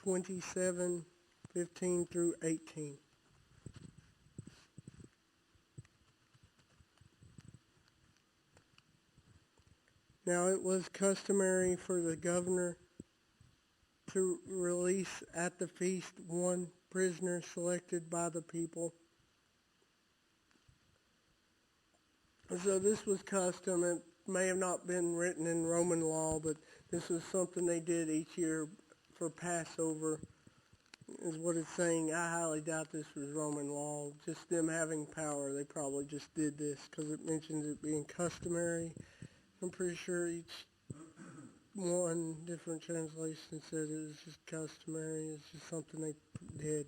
27:15 through 18. Now it was customary for the governor to release at the feast one prisoner selected by the people. So this was custom. It may have not been written in Roman law, but this was something they did each year for Passover, is what it's saying. I highly doubt this was Roman law. Just them having power, they probably just did this because it mentions it being customary. I'm pretty sure each one different translation said it was just customary. It's just something they did.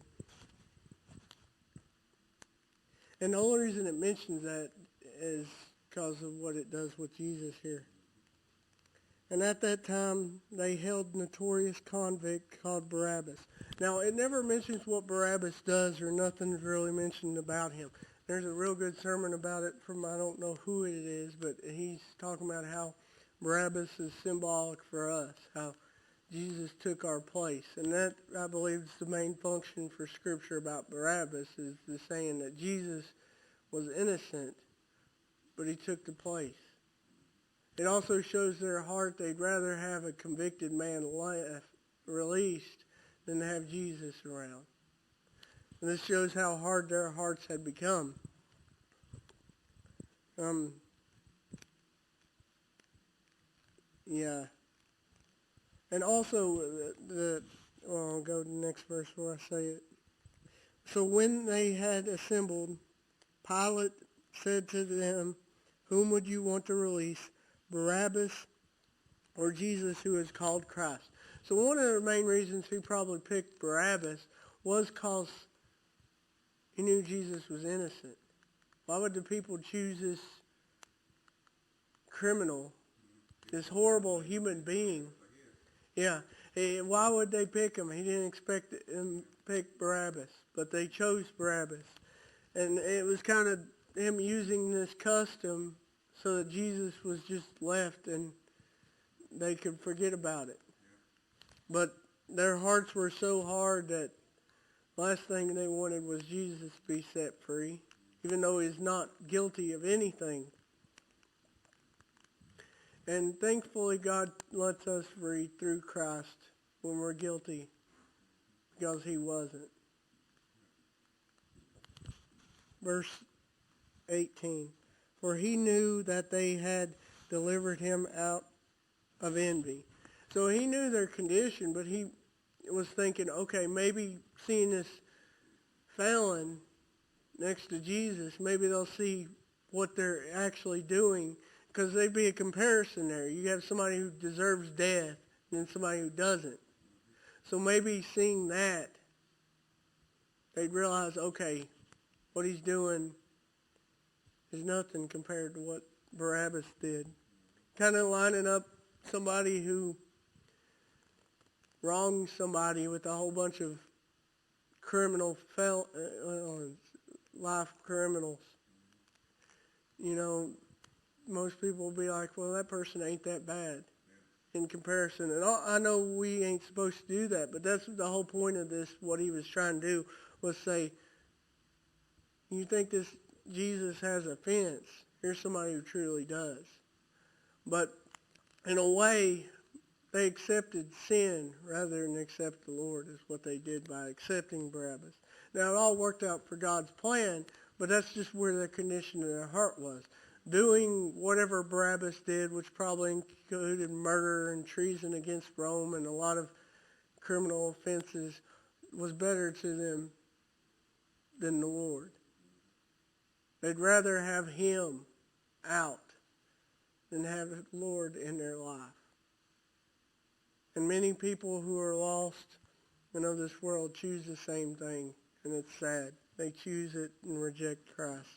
And the only reason it mentions that is because of what it does with Jesus here. And at that time, they held notorious convict called Barabbas. Now, it never mentions what Barabbas does, or nothing's really mentioned about him. There's a real good sermon about it from, I don't know who it is, but he's talking about how Barabbas is symbolic for us, how Jesus took our place. And that, I believe, is the main function for Scripture about Barabbas, is the saying that Jesus was innocent, but he took the place. It also shows their heart. They'd rather have a convicted man released than to have Jesus around. And this shows how hard their hearts had become. Yeah. And also, I'll go to the next verse where I say it. So when they had assembled, Pilate said to them, "Whom would you want to release, Barabbas or Jesus, who is called Christ?" So one of the main reasons he probably picked Barabbas was because he knew Jesus was innocent. Why would the people choose this criminal, this horrible human being? Yeah. Why would they pick him? He didn't expect them to pick Barabbas, but they chose Barabbas. And it was kind of him using this custom so that Jesus was just left and they could forget about it. But their hearts were so hard that last thing they wanted was Jesus to be set free, even though he's not guilty of anything. And thankfully God lets us free through Christ when we're guilty, because he wasn't. Verse 18. For he knew that they had delivered him out of envy. So he knew their condition, but he was thinking, okay, maybe seeing this felon next to Jesus, maybe they'll see what they're actually doing, because there'd be a comparison there. You have somebody who deserves death and then somebody who doesn't. So maybe seeing that, they'd realize, okay, what he's doing is nothing compared to what Barabbas did. Kind of lining up somebody who wronged somebody with a whole bunch of criminal life criminals. You know, most people will be like, well, that person ain't that bad in comparison. And I know we ain't supposed to do that, but that's the whole point of this. What he was trying to do was say, you think this Jesus has a fence? Here's somebody who truly does. But in a way, they accepted sin rather than accept the Lord, is what they did by accepting Barabbas. Now, it all worked out for God's plan, but that's just where the condition of their heart was. Doing whatever Barabbas did, which probably included murder and treason against Rome and a lot of criminal offenses, was better to them than the Lord. They'd rather have him out than have the Lord in their life. And many people who are lost and of this world choose the same thing, and it's sad. They choose it and reject Christ.